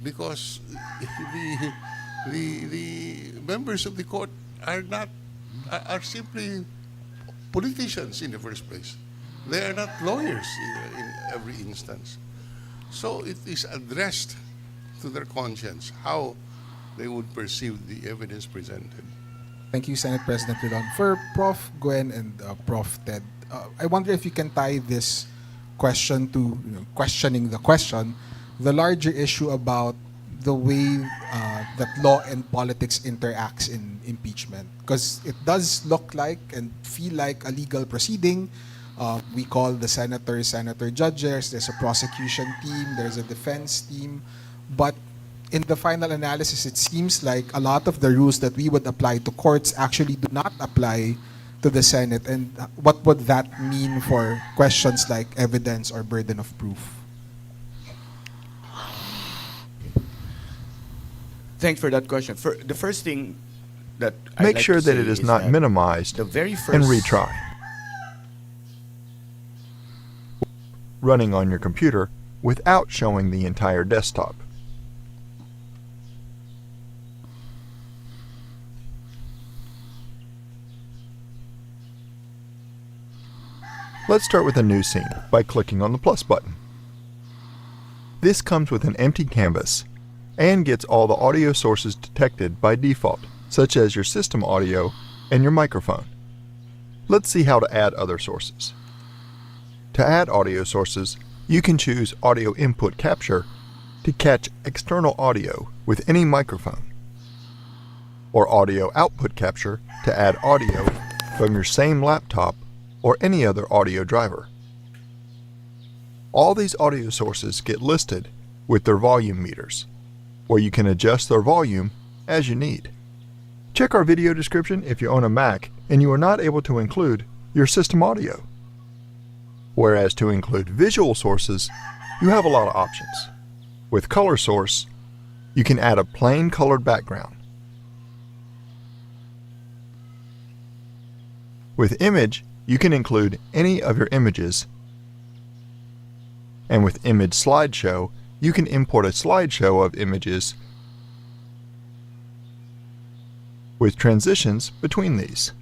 because the members of the court are not are simply politicians in the first place. They are not lawyers in every instance. So it is addressed to their conscience how they would perceive the evidence presented. Thank you, Senate President Rilon. For Prof. Gwen and Prof. Ted, I wonder if you can tie this question to questioning the question, the larger issue about the way that law and politics interacts in impeachment. Because it does look like and feel like a legal proceeding. We call the senators senator judges, there's a prosecution team, there's a defense team. But in the final analysis, it seems like a lot of the rules that we would apply to courts actually do not apply to the Senate. And what would that mean for questions like evidence or burden of proof? Thanks for that question. The first thing that I'd Make like sure to that say it is not that minimized the very first and retry. Running on your computer without showing the entire desktop. Let's start with a new scene by clicking on the plus button. This comes with an empty canvas and gets all the audio sources detected by default, such as your system audio and your microphone. Let's see how to add other sources. To add audio sources, you can choose Audio Input Capture to catch external audio with any microphone, or Audio Output Capture to add audio from your same laptop or any other audio driver. All these audio sources get listed with their volume meters, where you can adjust their volume as you need. Check our video description if you own a Mac and you are not able to include your system audio. Whereas to include visual sources, you have a lot of options. With Color Source, you can add a plain colored background. With Image, you can include any of your images. And with Image Slideshow, you can import a slideshow of images with transitions between these.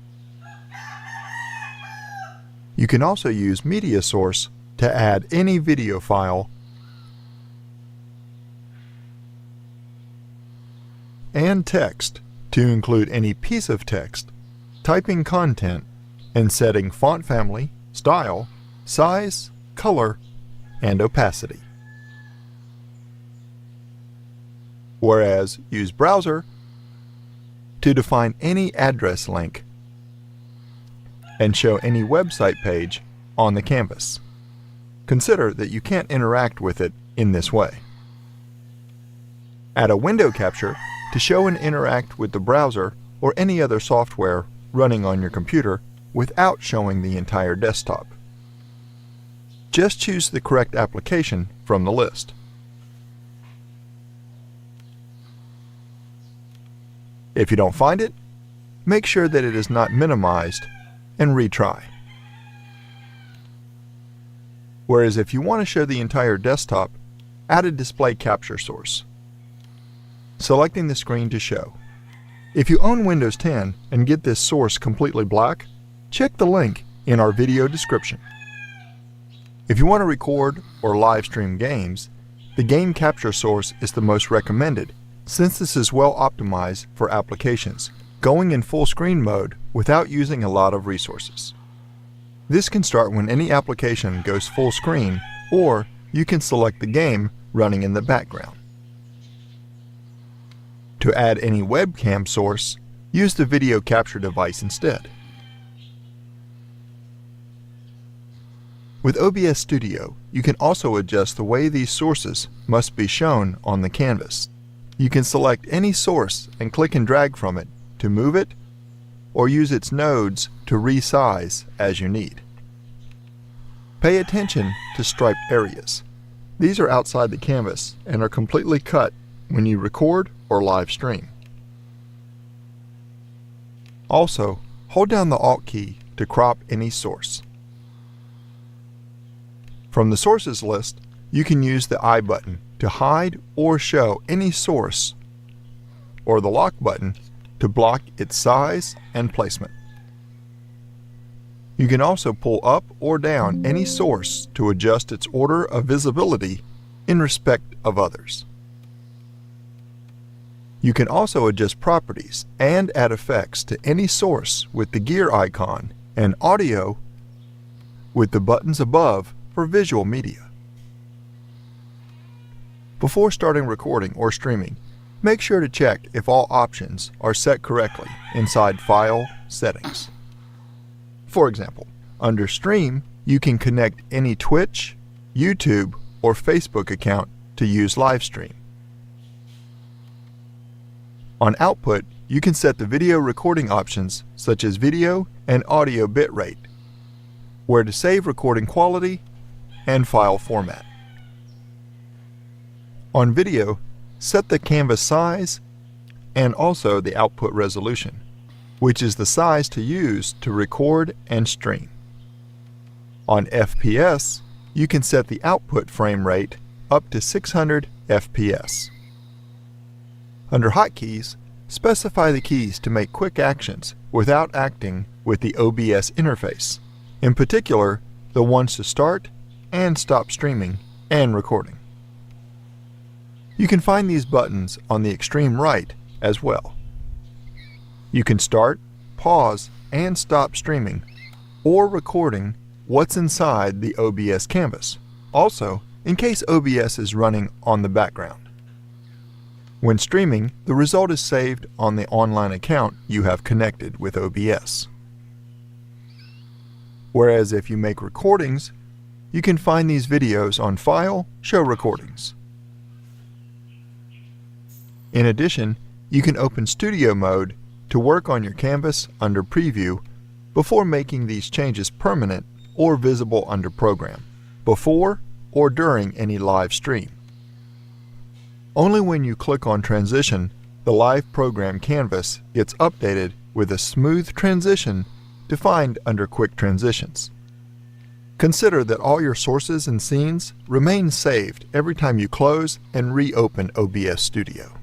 You can also use Media Source to add any video file and text to include any piece of text, typing content, and setting font family, style, size, color, and opacity. Whereas use Browser to define any address link and show any website page on the canvas. Consider that you can't interact with it in this way. Add a window capture to show and interact with the browser or any other software running on your computer without showing the entire desktop. Just choose the correct application from the list. If you don't find it, make sure that it is not minimized and retry. Whereas if you want to show the entire desktop, add a display capture source. Selecting the screen to show. If you own Windows 10 and get this source completely black, check the link in our video description. If you want to record or live stream games, the game capture source is the most recommended, since this is well optimized for applications going in full screen mode without using a lot of resources. This can start when any application goes full screen, or you can select the game running in the background. To add any webcam source, use the video capture device instead. With OBS Studio, you can also adjust the way these sources must be shown on the canvas. You can select any source and click and drag from it to move it, or use its nodes to resize as you need. Pay attention to striped areas. These are outside the canvas and are completely cut when you record or live stream. Also, hold down the Alt key to crop any source. From the sources list, you can use the I button to hide or show any source, or the lock button to block its size and placement. You can also pull up or down any source to adjust its order of visibility in respect of others. You can also adjust properties and add effects to any source with the gear icon and audio with the buttons above for visual media. Before starting recording or streaming, make sure to check if all options are set correctly inside File Settings. For example, under Stream, you can connect any Twitch, YouTube, or Facebook account to use live stream. On Output, you can set the video recording options such as video and audio bitrate, where to save recording quality and file format. On video, set the canvas size and also the output resolution, which is the size to use to record and stream. On FPS, you can set the output frame rate up to 600 FPS. Under Hotkeys, specify the keys to make quick actions without acting with the OBS interface, in particular, the ones to start and stop streaming and recording. You can find these buttons on the extreme right as well. You can start, pause, and stop streaming or recording what's inside the OBS canvas, also in case OBS is running on the background. When streaming, the result is saved on the online account you have connected with OBS. Whereas if you make recordings, you can find these videos on File, Show Recordings. In addition, you can open Studio Mode to work on your canvas under Preview before making these changes permanent or visible under Program, before or during any live stream. Only when you click on Transition, the live program canvas gets updated with a smooth transition defined under Quick Transitions. Consider that all your sources and scenes remain saved every time you close and reopen OBS Studio.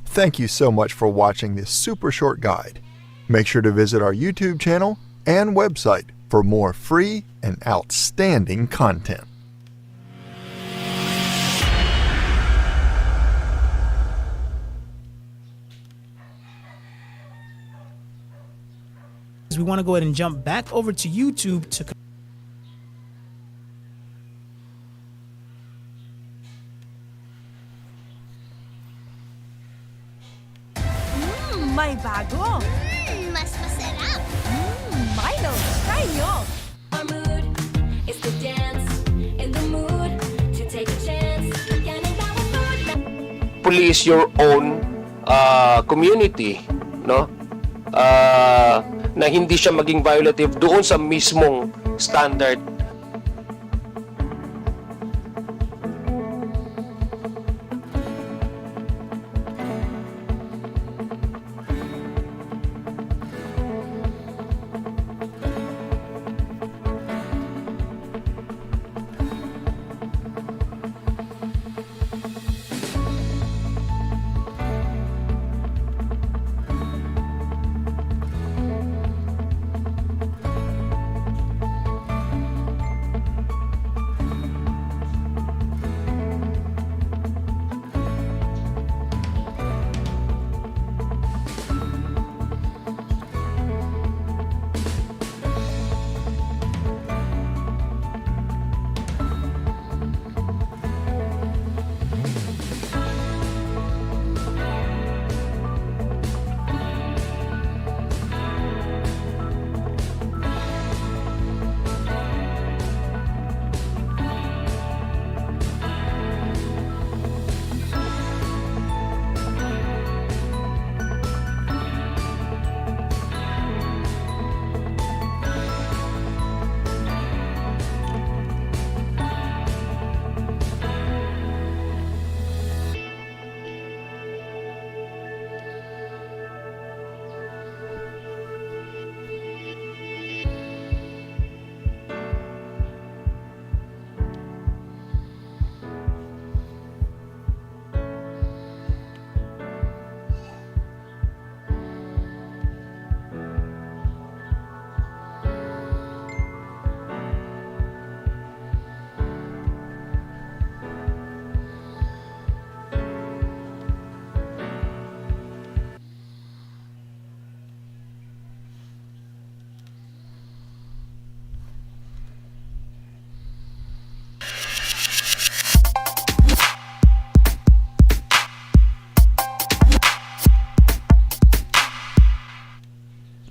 Thank you so much for watching this super short guide. Make sure to visit our YouTube channel and website for more free and outstanding content. We want to go ahead and jump back over to YouTube to May bago! Mas masarap! Milo! Try nyo! Our mood is to dance in the mood to take a chance. Yan ang bawat mood. Police your own community, no? Na hindi siya maging violative doon sa mismong standard.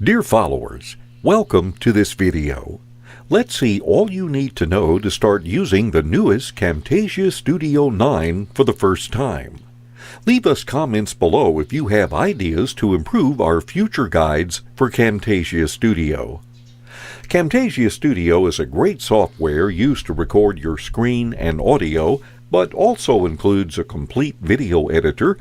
Dear followers, welcome to this video. Let's see all you need to know to start using the newest Camtasia Studio 9 for the first time. Leave us comments below if you have ideas to improve our future guides for Camtasia Studio. Camtasia Studio is a great software used to record your screen and audio, but also includes a complete video editor